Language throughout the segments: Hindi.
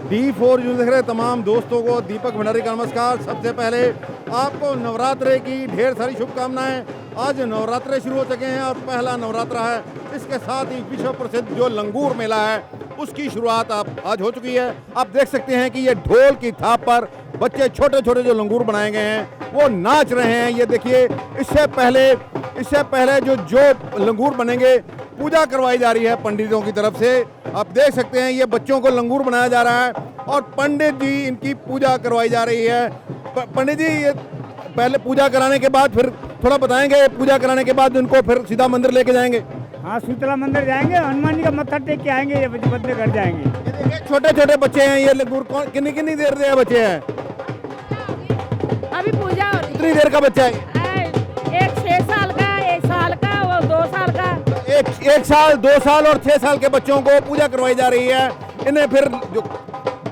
D4 न्यूज़ देख रहे तमाम दोस्तों को दीपक भंडारी का नमस्कार। सबसे पहले आपको नवरात्रे की ढेर सारी शुभकामनाएं। आज नवरात्रे शुरू हो चुके हैं और पहला नवरात्रा है। इसके साथ ही विश्व प्रसिद्ध जो लंगूर मेला है उसकी शुरुआत आज हो चुकी है। आप देख सकते हैं कि ये ढोल की थाप पर बच्चे छोटे छोटे जो लंगूर बनाए गए हैं वो नाच रहे हैं। ये देखिए, इससे पहले जो लंगूर बनेंगे पूजा करवाई जा रही है पंडितों की तरफ से। आप देख सकते हैं ये बच्चों को लंगूर बनाया जा रहा है और पंडित जी इनकी पूजा करवाई जा रही है। पंडित जी ये पहले पूजा कराने के बाद फिर थोड़ा बताएंगे, पूजा कराने के बाद उनको फिर सीधा मंदिर लेके जाएंगे। हाँ, शीतला मंदिर जाएंगे, हनुमान जी का मत्था टेक के आएंगे, ये बंदे घर जाएंगे। ये छोटे छोटे बच्चे हैं, ये लंगूर कितनी कितनी देर से बच्चे हैं? अभी पूजा हो रही कितनी देर का बच्चा है? है। एक 6 साल का, 1 साल का, वो 2 साल का। एक साल, 2 साल और 6 साल के बच्चों को पूजा करवाई जा रही है। इन्हें फिर जो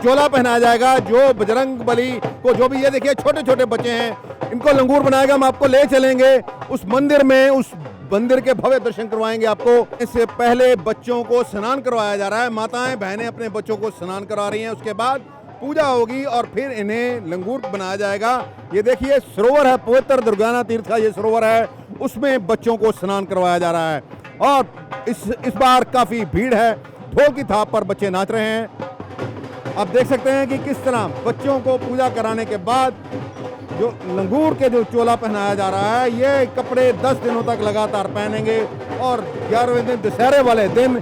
चोला पहनाया जाएगा, जो बजरंग बली को, जो भी ये देखिए छोटे छोटे बच्चे हैं इनको लंगूर बनाएगा। हम आपको ले चलेंगे उस मंदिर में, उस मंदिर के भव्य दर्शन करवाएंगे आपको। इससे पहले बच्चों को स्नान करवाया जा रहा है। माताएं बहनें अपने बच्चों को स्नान करा रही हैं। उसके बाद पूजा होगी और फिर इन्हें लंगूर बनाया जाएगा। ये देखिए सरोवर है, पवित्र दुर्गाना तीर्थ का ये सरोवर है, उसमें बच्चों को स्नान करवाया जा रहा है। और इस बार काफी भीड़ है। ढोल की थाप पर बच्चे नाच रहे हैं। आप देख सकते हैं कि किस तरह बच्चों को पूजा कराने के बाद जो लंगूर के जो चोला पहनाया जा रहा है, ये कपड़े 10 दिनों तक लगातार पहनेंगे और 11वें दिन दशहरे वाले दिन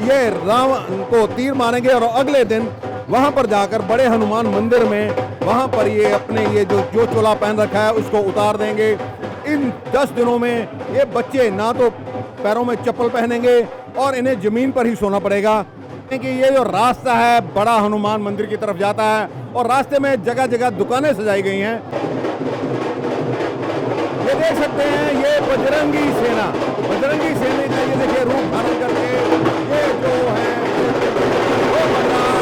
ये रावण को तीर मारेंगे और अगले दिन वहां पर जाकर बड़े हनुमान मंदिर में वहां पर ये अपने ये जो चोला पहन रखा है उसको उतार देंगे। इन 10 दिनों में ये बच्चे ना तो पैरों में चप्पल पहनेंगे और इन्हें जमीन पर ही सोना पड़ेगा। कि ये जो रास्ता है बड़ा हनुमान मंदिर की तरफ जाता है और रास्ते में जगह जगह दुकानें सजाई गई हैं। ये देख सकते हैं ये बजरंगी सेना का ये देखिए रूप धारण करके ये जो है वो बन रहा है।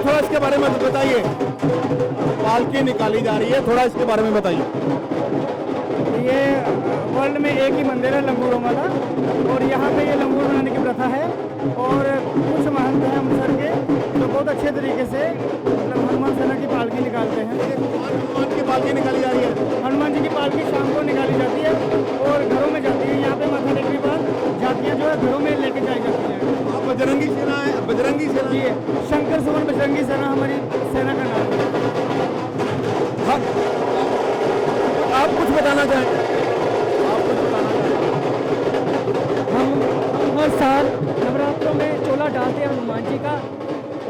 थोड़ा इसके बारे में बताइए। पालकी निकाली जा रही है, थोड़ा इसके बारे में बताइए। ये वर्ल्ड में एक ही मंदिर है लंगूरों वाला, और यहाँ पे ये लंगूर बनाने की प्रथा है। और कुछ महंत हैं अमृतसर के जो बहुत अच्छे तरीके से हनुमान सेना की पालकी निकालते हैं। हनुमान की पालकी निकाली जा रही है। हनुमान जी की पालकी शाम को निकाली जाती है और घरों में जाती है। यहाँ पे माथा टेकने के बाद झांकियाँ जो है घरों में लेके जाई जाती हैं। बजरंगी सेना है, बजरंगी सेना जी, शंकर सुमन बजरंगी सेना हमारी सेना का नाम है। हाँ, आप कुछ बताना चाहें? हम हर साल नवरात्रों में चोला डालते हैं हनुमान जी का।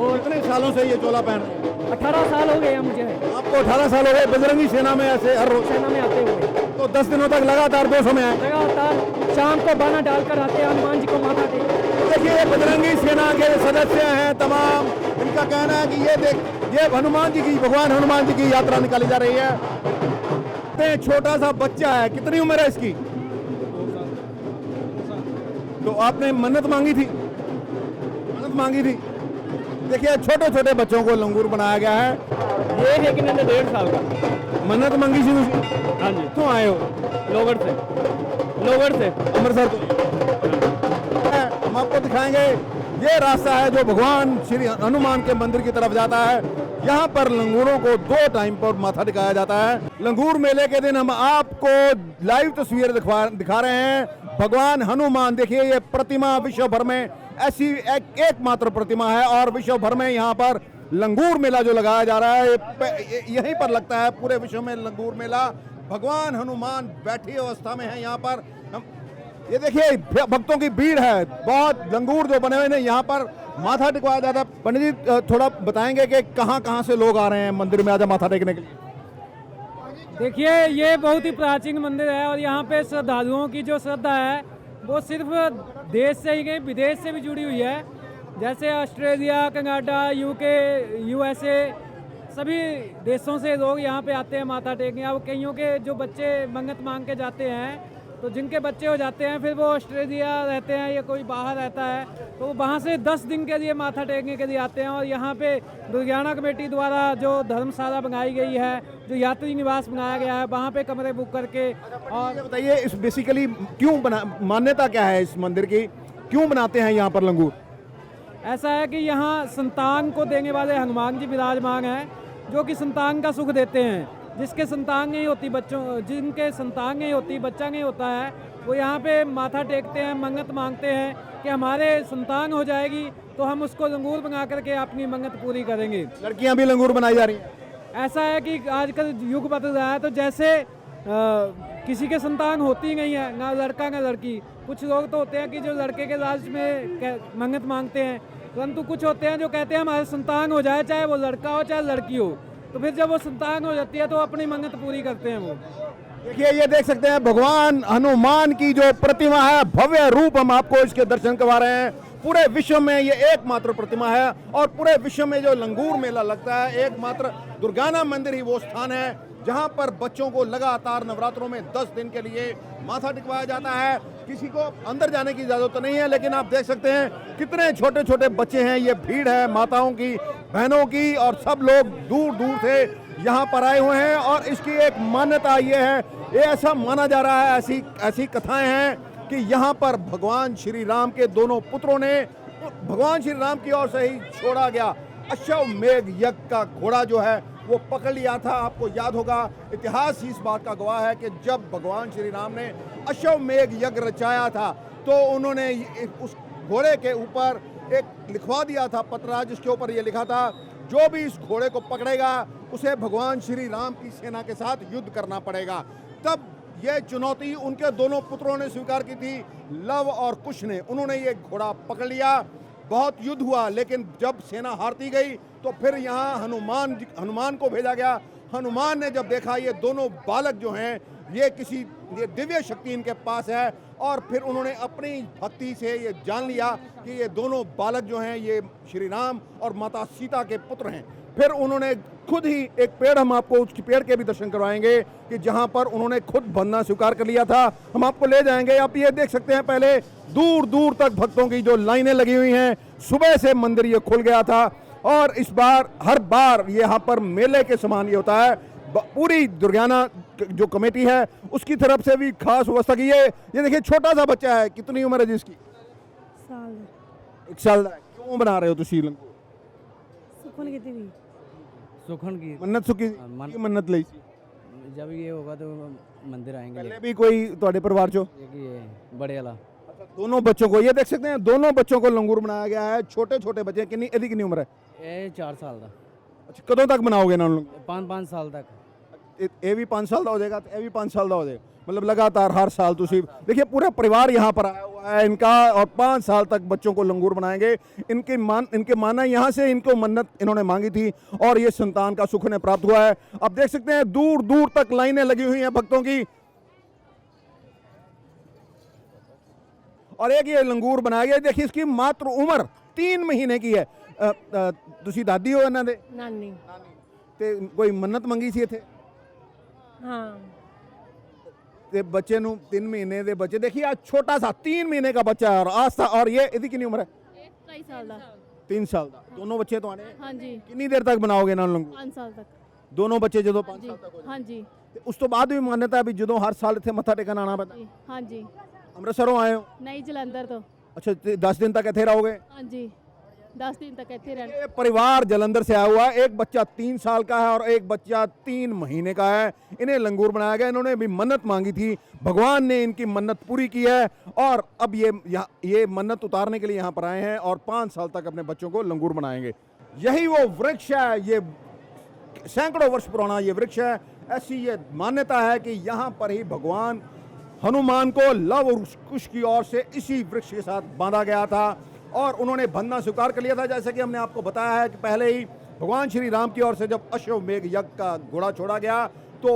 और कितने सालों से ये चोला पहन रहे हैं? 18 साल हो गए मुझे आपको 18 साल हो गए बजरंगी सेना में ऐसे हर रोज? सेना में आते हुए। तो 10 दिनों तक लगातार 200 में आए। लगातार शाम को बाना डालकर आते हैं हनुमान जी को माथा टेक। देखिए ये बजरंगी सेना के सदस्य हैं तमाम। इनका कहना है कि ये हनुमान जी की, भगवान हनुमान जी की यात्रा निकाली जा रही है। छोटा सा बच्चा है, कितनी उम्र है इसकी? 2 साल। तो आपने मन्नत मांगी थी? देखिए छोटे छोटे बच्चों को लंगूर बनाया गया है। ये लेकिन 1.5 साल का मन्नत मांगी थी उसकी? हाँ जी। क्यों आए हो? लोगड़ से अमृतसर हम आपको दिखाएंगे। ये रास्ता है जो भगवान श्री हनुमान के मंदिर की तरफ जाता है यहाँ पर लंगूरों को 2 टाइम पर माथा टिकाया जाता है। लंगूर मेले के दिन हम आपको लाइव तस्वीर दिखा रहे हैं। भगवान हनुमान, देखिए ये प्रतिमा विश्व भर में ऐसी एकमात्र प्रतिमा है और विश्व भर में यहाँ पर लंगूर मेला जो लगाया जा रहा है यहीं पर लगता है पूरे विश्व में लंगूर मेला। भगवान हनुमान बैठी अवस्था में है यहाँ पर। ये देखिए भक्तों की भीड़ है, बहुत लंगूर जो बने हुए हैं यहाँ पर माथा टिकवाया जाता है। पंडित जी थोड़ा बताएंगे कि कहाँ से लोग आ रहे हैं मंदिर में आज माथा टेकने के लिए? देखिए ये बहुत ही प्राचीन मंदिर है और यहाँ पे श्रद्धालुओं की जो श्रद्धा है वो सिर्फ देश से ही नहीं विदेश से भी जुड़ी हुई है। जैसे ऑस्ट्रेलिया, कनाडा, यूके, यूएसए सभी देशों से लोग यहाँ पे आते हैं माथा टेकने। अब कईयों के जो बच्चे मन्नत मांग के जाते हैं तो जिनके बच्चे हो जाते हैं फिर वो ऑस्ट्रेलिया रहते हैं या कोई बाहर रहता है तो वहाँ से 10 दिन के लिए माथा टेकने के लिए आते हैं। और यहाँ पे दुर्गियाना कमेटी द्वारा जो धर्मशाला बनाई गई है, जो यात्री निवास बनाया गया है, वहाँ पे कमरे बुक करके। और बताइए इस बेसिकली क्यों मान्यता क्या है इस मंदिर की, क्यों बनाते हैं यहाँ पर लंगूर? ऐसा है कि यहाँ संतान को देने वाले हनुमान जी विराजमान हैं, जो कि संतान का सुख देते हैं। जिसके संतान नहीं होती जिनके संतान नहीं होती, बच्चा नहीं होता है, वो यहाँ पे माथा टेकते हैं, मन्नत मांगते हैं कि हमारे संतान हो जाएगी तो हम उसको लंगूर बना करके अपनी मन्नत पूरी करेंगे। लड़कियाँ भी लंगूर बनाई जा रही हैं? ऐसा है कि आजकल युग बदल रहा है तो जैसे किसी के संतान होती नहीं है, ना लड़का ना लड़की। कुछ लोग तो होते हैं कि जो लड़के के लालच में मन्नत मांगते हैं, परंतु कुछ होते हैं जो कहते हैं हमारे संतान हो जाए, चाहे वो लड़का हो चाहे लड़की हो। तो फिर जब वो संतान हो जाती है तो अपनी मन्नत पूरी करते हैं वो। देखिए ये देख सकते हैं भगवान हनुमान की जो प्रतिमा है, भव्य रूप हम आपको इसके दर्शन करवा रहे हैं। पूरे विश्व में ये एकमात्र प्रतिमा है और पूरे विश्व में जो लंगूर मेला लगता है एकमात्र दुर्गाना मंदिर ही वो स्थान है जहां पर बच्चों को लगातार नवरात्रों में 10 दिन के लिए माथा टिकवाया जाता है। किसी को अंदर जाने की इजाजत नहीं है, लेकिन आप देख सकते हैं कितने छोटे छोटे बच्चे हैं। ये भीड़ है माताओं की, बहनों की, और सब लोग दूर दूर से यहाँ पर आए हुए हैं। और इसकी एक मान्यता ये है, ये ऐसा माना जा रहा है, ऐसी कथाएं हैं कि यहाँ पर भगवान श्री राम के दोनों पुत्रों ने भगवान श्री राम की ओर से ही छोड़ा गया अश्वमेध यज्ञ का घोड़ा जो है वो पकड़ लिया था। आपको याद होगा, इतिहास ही इस बात का गवाह है कि जब भगवान श्री राम ने अश्वमेध यज्ञ रचाया था तो उन्होंने उस घोड़े के ऊपर एक लिखवा दिया था पत्र, जिसके ऊपर ये लिखा था जो भी इस घोड़े को पकड़ेगा उसे भगवान श्री राम की सेना के साथ युद्ध करना पड़ेगा। तब यह चुनौती उनके दोनों पुत्रों ने स्वीकार की थी, लव और कुश ने। उन्होंने ये घोड़ा पकड़ लिया, बहुत युद्ध हुआ, लेकिन जब सेना हारती गई तो फिर यहाँ हनुमान को भेजा गया। हनुमान ने जब देखा ये दोनों बालक जो हैं ये दिव्य शक्ति इनके पास है, और फिर उन्होंने अपनी भक्ति से ये जान लिया कि ये दोनों बालक जो हैं ये श्री राम और माता सीता के पुत्र हैं। फिर उन्होंने खुद ही एक पेड़, हम आपको उस पेड़ के भी दर्शन करवाएंगे कि जहां पर उन्होंने खुद बनना स्वीकार कर लिया था। हम आपको ले जाएंगे। आप ये देख सकते हैं, पहले दूर दूर तक भक्तों की जो लाइनें लगी हुई हैं। सुबह से मंदिर ये खुल गया था और इस बार हर बार यहाँ पर मेले के समान ये होता है। पूरी दुर्गियाना जो कमेटी है उसकी तरफ से भी खास व्यवस्था की है। ये देखिए छोटा सा बच्चा है, कितनी उम्र है जिसकी? 1 साल का। क्यों बना रहे हो तुसी लंगूर? सुखन की थी सुखन की मन्नत सुखी की मन्नत ली सी? जब ये होगा तो मंदिर आएंगे। पहले भी कोई ਤੁਹਾਡੇ परिवार चो? ये बड़े वाला। दोनों बच्चों को, ये देख सकते हैं दोनों बच्चों को लंगूर बनाया गया है। छोटे छोटे बच्चे, कितनी उम्र है? ये 4 साल का। अच्छा, कदों तक बनाओगे ना? 5 साल तक। ये भी 5 साल का हो जाएगा, ये भी 5 साल का हो जाएगा, मतलब लगातार हर साल। तुसी देखिए पूरा परिवार यहाँ पर आया हुआ है इनका, और 5 साल तक बच्चों को लंगूर बनाएंगे। इनके माना यहाँ से इनको मन्नत इन्होंने मांगी थी और ये संतान का सुख उन्हें प्राप्त हुआ है। अब देख सकते हैं दूर दूर तक लाइनें लगी हुई हैं भक्तों की। और एक ये लंगूर बनाया गया, देखिए इसकी मात्र उम्र 3 महीने की है। तुसी दादी हो इन्हां दे? नानी। ते कोई मन्नत मंगी सी इत्थे? हाँ। ते बच्चे नू 3 महीने दे बच्चे, देखिए आज छोटा सा 3 महीने का बच्चा है। और आस्था, और ये इसकी कितनी उम्र है? 2 साल का। 3 साल का। दोनों बच्चे तो आने? हाँ जी। कितनी देर तक बनाओगे ना लंगूर? 5 साल तक। दोनों बच्चे जो 5 साल तक हो हाँ जी। जाए। उस तो बाद भी मान्यता है भी जो हर साल इत्थे मत्था टेकन आना पैंदा? हाँ जी। अमृतसरों आए हो? नहीं, जलंधर तो। अच्छा, 10 दिन तक इत्थे रहोगे? हाँ जी। 10 दिन तक ਇੱਥੇ ਰਹਿਣਾ। ये परिवार जलंधर से आया हुआ है, एक बच्चा 3 साल का है और एक बच्चा 3 महीने का है। इन्हें लंगूर बनाया गया, इन्होंने भी मन्नत मांगी थी, भगवान ने इनकी मन्नत पूरी की है और अब ये मन्नत उतारने के लिए यहाँ पर आए हैं और 5 साल तक अपने बच्चों को लंगूर बनाएंगे। यही वो वृक्ष है, ये सैकड़ों वर्ष पुराना ये वृक्ष है। ऐसी ये मान्यता है कि यहाँ पर ही भगवान हनुमान को लव और कुश की ओर से इसी वृक्ष के साथ बांधा गया था और उन्होंने बंधना स्वीकार कर लिया था। जैसे कि हमने आपको बताया है कि पहले ही भगवान श्री राम की ओर से जब अश्वमेघ यज्ञ का घोड़ा छोड़ा गया तो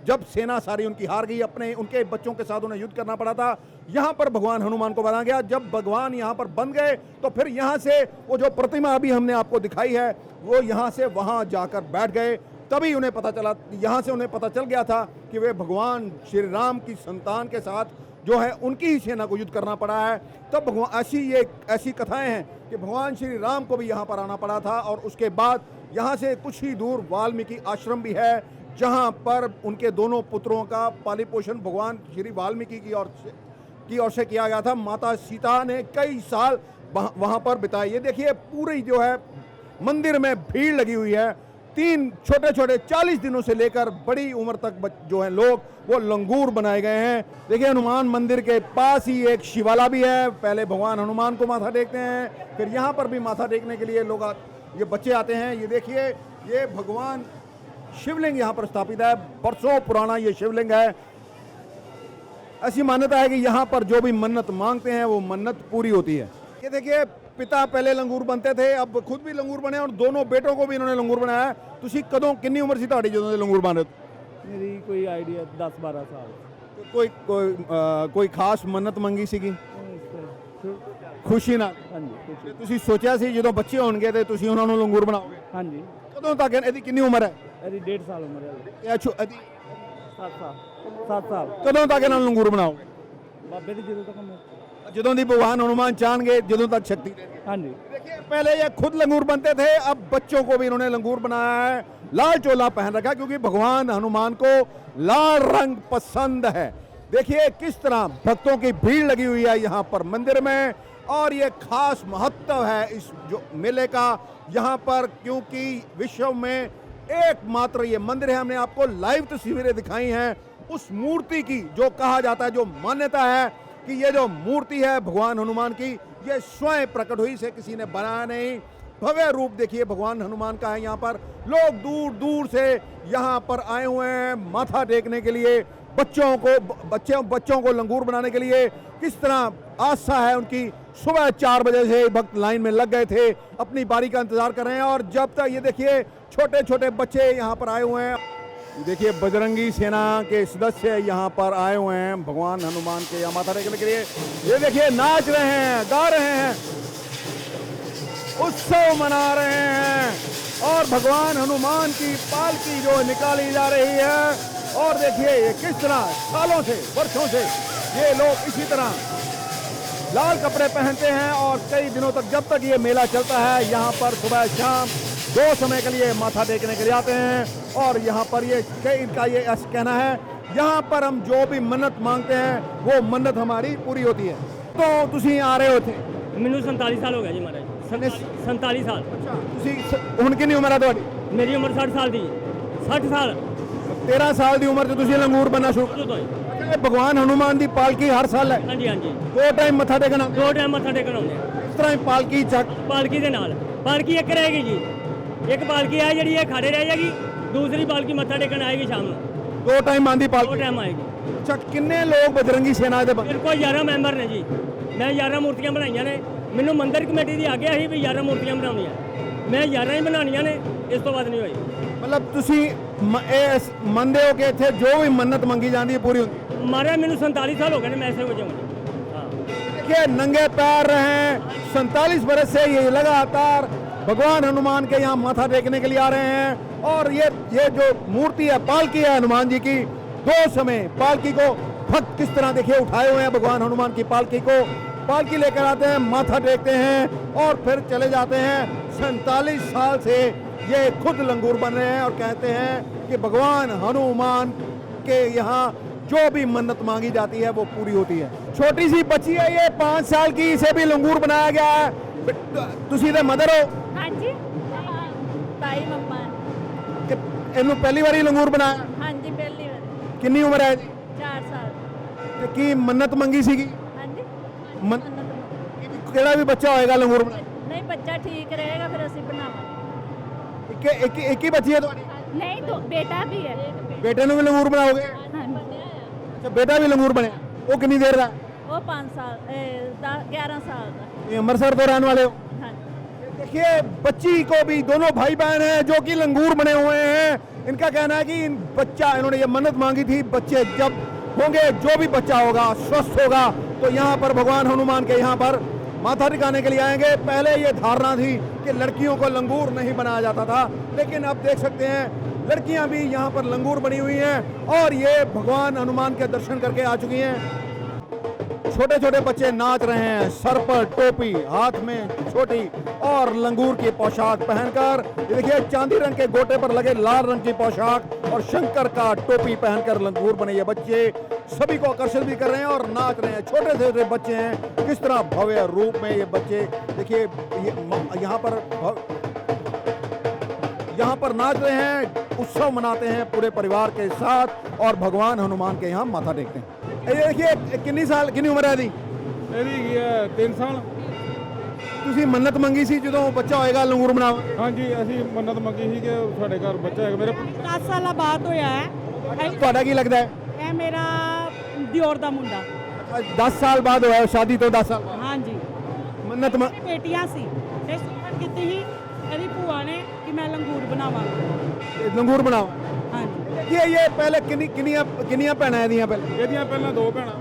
जब सेना सारी उनकी हार गई, उनके बच्चों के साथ उन्हें युद्ध करना पड़ा था, यहाँ पर भगवान हनुमान को बना गया। जब भगवान यहाँ पर बन गए तो फिर यहाँ से वो जो प्रतिमा अभी हमने आपको दिखाई है वो यहाँ से वहाँ जाकर बैठ गए। तभी उन्हें पता चला, यहाँ से उन्हें पता चल गया था कि वे भगवान श्री राम की संतान के साथ जो है उनकी ही सेना को युद्ध करना पड़ा है। तब भगवान ऐसी कथाएं हैं कि भगवान श्री राम को भी यहाँ पर आना पड़ा था और उसके बाद यहाँ से कुछ ही दूर वाल्मीकि आश्रम भी है जहाँ पर उनके दोनों पुत्रों का पाली पोषण भगवान श्री वाल्मीकि की ओर से किया गया था। माता सीता ने कई साल वहाँ पर बिताए। ये देखिए पूरी जो है मंदिर में भीड़ लगी हुई है। 3 छोटे छोटे 40 दिनों से लेकर बड़ी उम्र तक जो है लोग वो लंगूर बनाए गए हैं। देखिए हनुमान मंदिर के पास ही एक शिवाला भी है। पहले भगवान हनुमान को माथा टेकते हैं, फिर यहाँ पर भी माथा टेकने के लिए लोग ये बच्चे आते हैं। ये देखिए ये भगवान शिवलिंग यहाँ पर स्थापित है, बरसों पुराना ये शिवलिंग है। ऐसी मान्यता है कि यहाँ पर जो भी मन्नत मांगते हैं वो मन्नत पूरी होती है। ये देखिए पिता पहले लंगूर बनते थे, अब खुद भी लंगूर बने और दोनों बेटों को भी इन्होंने लंगूर बनाया। तुसी कदों कितनी उम्र सी ਤੁਹਾਡੀ ਜਦੋਂ लंगूर बन रहे थे? मेरी कोई आइडिया 10-12 साल। कोई खास मन्नत मंगी ਸੀਗੀ ਖੁਸ਼ੀ ਨਾਲ? हाँ जी। ਤੁਸੀਂ ਸੋਚਿਆ ਸੀ ਜਦੋਂ ਬੱਚੇ ਹੋਣਗੇ ਤੇ ਤੁਸੀਂ ਉਹਨਾਂ ਨੂੰ ਲੰਗੂਰ ਬਣਾਓਗੇ? हाँ जी। ਕਦੋਂ ਤੱਕ ਇਹਦੀ ਕਿੰਨੀ ਉਮਰ ਹੈ? मेरी 1.5 साल उम्र है। ਇਹਦੀ 7 साल। ਕਦੋਂ ਤੱਕ ਇਹਨਾਂ ਨੂੰ ਲੰਗੂਰ ਬਣਾਓਗੇ? बाबे की जरूरत है। ਜਦੋਂ ਦੀ भगवान हनुमान चाहेंगे, ਜਦੋਂ तक शक्ति देंगे। हाँ जी। देखिए पहले ये खुद लंगूर बनते थे, अब बच्चों को भी इन्होंने लंगूर बनाया है। लाल चोला पहन रखा क्योंकि भगवान हनुमान को लाल रंग पसंद है। देखिए किस तरह भक्तों की भीड़ लगी हुई है यहाँ पर मंदिर में और ये खास महत्व है इस जो मेले का यहाँ पर, क्योंकि विश्व में एकमात्र ये मंदिर है। हमने आपको लाइव तस्वीरें दिखाई हैं उस मूर्ति की, जो कहा जाता है, जो मान्यता है कि ये जो मूर्ति है भगवान हनुमान की, ये स्वयं प्रकट हुई, से किसी ने बनाया नहीं। भव्य रूप देखिए भगवान हनुमान का है। यहाँ पर लोग दूर दूर से यहाँ पर आए हुए हैं माथा टेकने के लिए, बच्चों को लंगूर बनाने के लिए। किस तरह आस्था है उनकी। सुबह 4 बजे से भक्त लाइन में लग गए थे, अपनी बारी का इंतजार कर रहे हैं और जब तक ये देखिए छोटे छोटे बच्चे यहाँ पर आए हुए हैं। देखिए बजरंगी सेना के सदस्य यहाँ पर आए हुए हैं भगवान हनुमान के यहाँ माथा टेकने के लिए। ये देखिए नाच रहे हैं, गा रहे हैं, उत्सव मना रहे हैं और भगवान हनुमान की पालकी जो निकाली जा रही है। और देखिए ये किस तरह सालों से, वर्षों से ये लोग इसी तरह लाल कपड़े पहनते हैं और कई दिनों तक, जब तक ये मेला चलता है, यहाँ पर सुबह शाम 2 समय के लिए माथा टेकने के लिए आते हैं। और यहाँ पर ये इनका ये ऐसा कहना है, यहाँ पर हम जो भी मन्नत मांगते हैं वो मन्नत हमारी पूरी होती है। तो तुसी आ रहे हो थे? ਮੈਨੂੰ 47 ਸਾਲ ਹੋ ਗਿਆ ਜੀ ਮਹਾਰਾਜ। 47 ਸਾਲ। अच्छा, तुसी ਹੁਣ ਕਿੰਨੀ ਉਮਰ ਹੈ ਤੁਹਾਡੀ? ਮੇਰੀ ਉਮਰ 60 ਸਾਲ ਦੀ। 60 ਸਾਲ 13 ਸਾਲ ਦੀ ਉਮਰ 'ਚ ਤੁਸੀਂ ਲੰਗੂਰ ਬੰਨਣਾ ਸ਼ੁਰੂ ਕਰ ਤੋਂ ਹੀ। ਦਿੱਤਾ। ਇਹ ਭਗਵਾਨ ਹਨੂਮਾਨ ਦੀ ਪਾਲਕੀ ਹਰ ਸਾਲ ਹੈ? ਹਾਂਜੀ ਹਾਂਜੀ। 2 ਟਾਈਮ ਮੱਥਾ ਟੇਕਣਾ? 2 ਟਾਈਮ ਮੱਥਾ ਟੇਕਣ ਆਉਂਦੇ ਆ। ਇਸ ਤਰ੍ਹਾਂ ਹੀ ਪਾਲਕੀ ਚੱਕ ਪਾਲਕੀ ਦੇ ਨਾਲ ਪਾਲਕੀ ਇੱਕ ਰਹੇਗੀ ਜੀ। ਇੱਕ ਪਾਲਕੀ ਆ ਜਿਹੜੀ ਇਹ ਖੜੇ ਰਹਿ ਜਾਏਗੀ, ਦੂਸਰੀ ਪਾਲਕੀ ਮੱਥਾ ਟੇਕਣ ਆਏਗੀ ਸ਼ਾਮ ਨੂੰ। 2 ਟਾਈਮ ਆਂਦੀ 2 ਪਾਲਕੀ? ਟਾਈਮ ਆਏਗੀ। ਅੱਛਾ, ਕਿੰਨੇ ਲੋਕ ਬਜਰੰਗੀ ਸੇਨਾ ਦੇ ਮੇਰੇ ਕੋਲ 11 ਮੈਂਬਰ ਨੇ ਜੀ। ਮੈਂ 11 ਮੂਰਤੀਆਂ ਬਣਾਈਆਂ ਨੇ। ਮੈਨੂੰ ਮੰਦਿਰ ਕਮੇਟੀ ਦੀ ਆਗਿਆ ਸੀ ਵੀ 11 ਮੂਰਤੀਆਂ ਬਣਾਉਣੀਆਂ, ਮੈਂ 11 ਹੀ ਬਣਾਉਣੀਆਂ ਨੇ, ਇਸ ਤੋਂ ਵੱਧ ਨਹੀਂ ਹੋਈ। ਮਤਲਬ ਤੁਸੀਂ ਇਹ ਮੰਨਦੇ ਹੋ ਕਿ ਇੱਥੇ ਜੋ ਵੀ ਮੰਨਤ ਮੰਗੀ ਜਾਂਦੀ ਹੈ ਪੂਰੀ ਹੁੰਦੀ ਹੈ? ਮਾਰੇ ਮੈਨੂੰ 47 ਸਾਲ हो गए मैं ऐसे हो जाऊँगा। हाँ देखिए नंगे पैर रहे हैं, 47 बरस से ये लगातार भगवान हनुमान के यहाँ माथा टेकने के लिए आ रहे हैं। और ये जो मूर्ति है, पालकी है हनुमान जी की, 2 समय पालकी को भक्त किस तरह देखिए उठाए हुए हैं भगवान हनुमान की पालकी को। पालकी लेकर आते हैं, माथा टेकते हैं और फिर चले जाते हैं। 47 साल से ये खुद लंगूर बन रहे हैं और कहते हैं कि भगवान हनुमान के यहाँ जो भी मन्नत मांगी जाती है वो पूरी होती है। छोटी सी बच्ची है ये 5 साल की, इसे भी लंगूर बनाया गया है। ਤੁਸੀਂ ਇਹਦੇ ਮਦਰ ਹੋ ਹਾਂਜੀ ਤਾਈ ਮੰਮਾ ਕਿ ਇਹਨੂੰ ਪਹਿਲੀ ਵਾਰੀ ਲੰਗੂਰ ਬਣਾਇਆ? ਹਾਂਜੀ ਪਹਿਲੀ ਵਾਰ ਕਿੰਨੀ ਉਮਰ ਹੈ ਜੀ? 4 ਸਾਲ ਤੇ ਕੀ ਮੰਨਤ ਮੰਗੀ ਸੀਗੀ? ਹਾਂਜੀ ਮਨ- ਕਿਹੜਾ ਵੀ ਬੱਚਾ ਹੋਏਗਾ ਲੰਗੂਰ ਬਣਾ? ਨਹੀਂ ਬੱਚਾ ਠੀਕ ਰਹੇਗਾ ਫਿਰ ਅਸੀਂ ਬਣਾਵਾਂਗੇ। ਇੱਕ ਹੀ ਬੱਚੀ ਹੈ ਤੁਹਾਡੀ? ਨਹੀਂ ਦੋ ਬੇਟਾ ਵੀ ਹੈ। ਬੇਟੇ ਨੂੰ ਵੀ ਲੰਗੂਰ ਬਣਾਓਗੇ? ਹਾਂਜੀ ਅੱਛਾ ਬੇਟਾ ਵੀ ਲੰਗੂਰ ਬਣਿਆ, ਉਹ ਕਿੰਨੀ ਦੇਰ ਦਾ? ਉਹ 5 ਸਾਲ 11 साल का। ये अमृतसर तो रहने वाले हो? हाँ देखिए बच्ची को भी, दोनों भाई बहन हैं जो कि लंगूर बने हुए हैं। इनका कहना है कि इन्होंने ये मन्नत मांगी थी, बच्चे जब होंगे, जो भी बच्चा होगा स्वस्थ होगा तो यहाँ पर भगवान हनुमान के यहाँ पर माथा टिकाने के लिए आएंगे। पहले ये धारणा थी कि लड़कियों को लंगूर नहीं बनाया जाता था, लेकिन अब देख सकते हैं लड़कियां भी यहाँ पर लंगूर बनी हुई हैं और ये भगवान हनुमान के दर्शन करके आ चुकी हैं। छोटे छोटे बच्चे नाच रहे हैं, सर पर टोपी, हाथ में छोटी और लंगूर की पोशाक पहनकर। ये देखिए चांदी रंग के गोटे पर लगे लाल रंग की पोशाक और शंकर का टोपी पहनकर लंगूर बने ये बच्चे सभी को आकर्षित भी कर रहे हैं और नाच रहे हैं। छोटे छोटे बच्चे हैं, किस तरह भव्य रूप में ये बच्चे देखिए यहाँ पर नाच रहे हैं, उत्सव मनाते हैं पूरे परिवार के साथ और भगवान हनुमान के यहाँ माथा टेकते हैं। ये देखिए कितनी उम्र है दी? ਇਹਦੀ ਹੈਗੀ ਹੈ 3 ਸਾਲ। ਤੁਸੀਂ ਮੰਨਤ ਮੰਗੀ ਸੀ ਜਦੋਂ ਬੱਚਾ ਹੋਏਗਾ ਲੰਗੂਰ ਬਣਾਵਾਂਗੇ? ਹਾਂਜੀ ਅਸੀਂ ਮੰਨਤ ਮੰਗੀ ਸੀ ਕਿ ਸਾਡੇ ਘਰ ਬੱਚਾ ਹੈਗਾ। ਮੇਰੇ 10 ਸਾਲਾਂ ਬਾਅਦ ਹੋਇਆ ਹੈ। ਤੁਹਾਡਾ ਕੀ ਲੱਗਦਾ ਹੈ? ਇਹ ਮੇਰਾ ਦਿਓਰ ਦਾ ਮੁੰਡਾ। 10 ਸਾਲ ਬਾਅਦ ਹੋਇਆ शादी तो 10 साल बाद। ਹਾਂਜੀ ਮੰਨਤ ਬੇਟੀਆਂ ਸੀ ਤੇ ਸੁਣਨ ਕੀਤੀ ਸੀ ਇਹਦੀ ਭੂਆ ਨੇ ਕਿ ਮੈਂ ਲੰਗੂਰ ਬਣਾਵਾਂਗਾ। ਲੰਗੂਰ ਬਣਾਓ। ਹਾਂਜੀ ये पहले ਕਿੰਨੀਆਂ ਭੈਣਾਂ ਇਹਦੀਆਂ ਪਹਿਲੇ? ਇਹਦੀਆਂ ਪਹਿਲਾਂ 2 ਭੈਣਾਂ।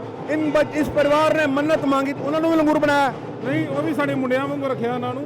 इस परिवार ने मन्नत मांगी तो उन्होंने भी लंगूर बनाया? ਨਹੀਂ ਉਹ ਵੀ ਸਾਡੇ ਮੁੰਡਿਆਂ ਵਾਂਗੂ ਰੱਖਿਆ ਉਹਨਾਂ ਨੂੰ।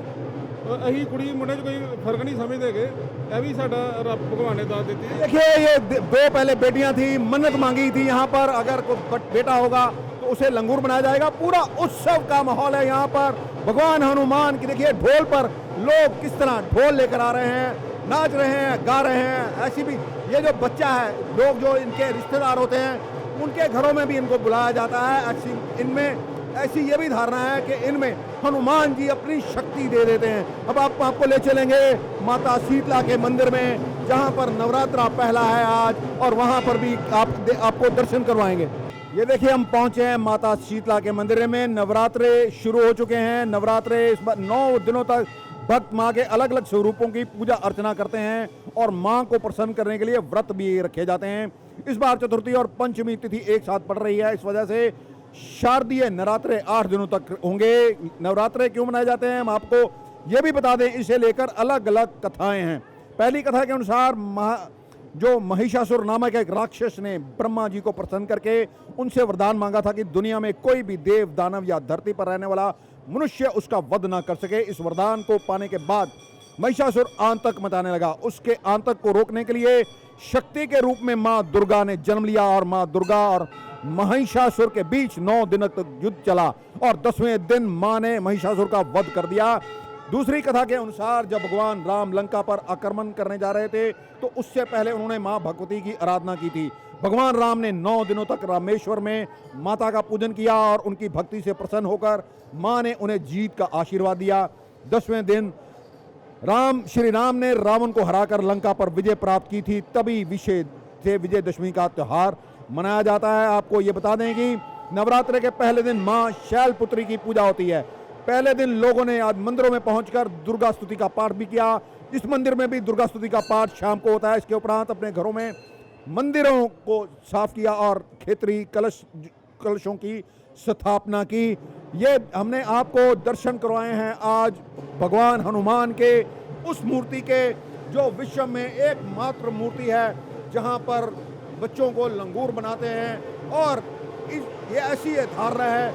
ਅਸੀਂ ਕੁੜੀ ਮੁੰਡੇ 'ਚ ਕੋਈ ਫਰਕ ਨਹੀਂ ਸਮਝਦੇਗੇ। ਇਹ ਵੀ ਸਾਡਾ ਰੱਬ भगवान ने दात देती है। देखिए ये 2 पहले बेटियां थी, मन्नत मांगी थी यहाँ पर अगर कोई बेटा होगा तो उसे लंगूर बनाया जाएगा। पूरा उत्सव का माहौल है यहाँ पर। भगवान हनुमान की देखिए ढोल पर लोग किस तरह ढोल लेकर आ रहे हैं, नाच रहे हैं, गा रहे हैं। ऐसी भी ये जो बच्चा है, लोग जो इनके रिश्तेदार होते हैं उनके घरों में भी इनको बुलाया जाता है। ऐसी ये भी धारणा है कि इनमें हनुमान जी अपनी शक्ति दे देते हैं। अब आपको ले चलेंगे माता शीतला के मंदिर में जहां पर नवरात्रा पहला है आज और वहां पर भी आपको दर्शन करवाएंगे। ये देखिए हम पहुंचे हैं माता शीतला के मंदिर में। नवरात्रे शुरू हो चुके हैं। नवरात्रे इस बार 9 दिनों तक भक्त माँ के अलग अलग स्वरूपों की पूजा अर्चना करते हैं और माँ को प्रसन्न करने के लिए व्रत भी रखे जाते हैं। इस बार चतुर्थी और पंचमी तिथि एक साथ पड़ रही है, इस वजह से शारदीय नवरात्रे 8 दिनों तक होंगे। नवरात्रे क्यों मनाए जाते हैं हम आपको ये भी बता दें। इसे लेकर अलग अलग कथाएं हैं। पहली कथा के अनुसार जो महिषासुर नामक एक राक्षस ने ब्रह्मा जी को प्रसन्न करके उनसे वरदान मांगा था कि दुनिया में कोई भी देव दानव या धरती पर रहने वाला मनुष्य उसका वध ना कर सके। इस वरदान को पाने के बाद महिषासुर आतंक मचाने लगा। उसके आतंक को रोकने के लिए शक्ति के रूप में मां दुर्गा ने जन्म लिया और मां दुर्गा और महिषासुर के बीच 9 दिन तक युद्ध चला और 10वें दिन मां ने महिषासुर का वध कर दिया। दूसरी कथा के अनुसार जब भगवान राम लंका पर आक्रमण करने जा रहे थे तो उससे पहले उन्होंने मां भगवती की आराधना की थी। भगवान राम ने 9 दिनों तक रामेश्वर में माता का पूजन किया और उनकी भक्ति से प्रसन्न होकर मां ने उन्हें जीत का आशीर्वाद दिया। 10वें दिन श्री राम ने रावण को हराकर लंका पर विजय प्राप्त की थी। तभी विजयदशमी का त्योहार मनाया जाता है। आपको ये बता दें कि नवरात्रे के पहले दिन मां शैलपुत्री की पूजा होती है। पहले दिन लोगों ने आज मंदिरों में पहुंचकर दुर्गा स्तुति का पाठ भी किया। इस मंदिर में भी दुर्गा स्तुति का पाठ शाम को होता है। इसके उपरांत अपने घरों में मंदिरों को साफ किया और खेतरी कलशों की स्थापना की। ये हमने आपको दर्शन करवाए हैं आज भगवान हनुमान के उस मूर्ति के जो विश्व में एकमात्र मूर्ति है जहां पर बच्चों को लंगूर बनाते हैं। और ये ऐसी धारणा है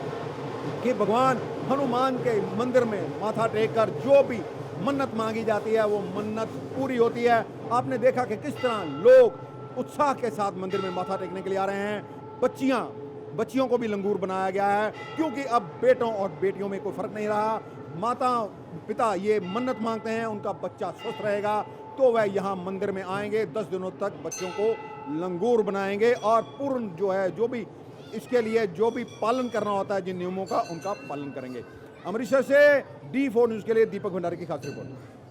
कि भगवान हनुमान के मंदिर में माथा टेक कर जो भी मन्नत मांगी जाती है वो मन्नत पूरी होती है। आपने देखा कि किस तरह लोग उत्साह के साथ मंदिर में माथा टेकने के लिए आ रहे हैं। बच्चियों को भी लंगूर बनाया गया है क्योंकि अब बेटों और बेटियों में कोई फर्क नहीं रहा। माता पिता ये मन्नत मांगते हैं उनका बच्चा स्वस्थ रहेगा तो वह यहाँ मंदिर में आएंगे। 10 दिनों तक बच्चों को लंगूर बनाएंगे और पूर्ण जो भी इसके लिए जो भी पालन करना होता है जिन नियमों का उनका पालन करेंगे। अमृतसर से D4 न्यूज़ के लिए दीपक भंडारी की खास रिपोर्ट।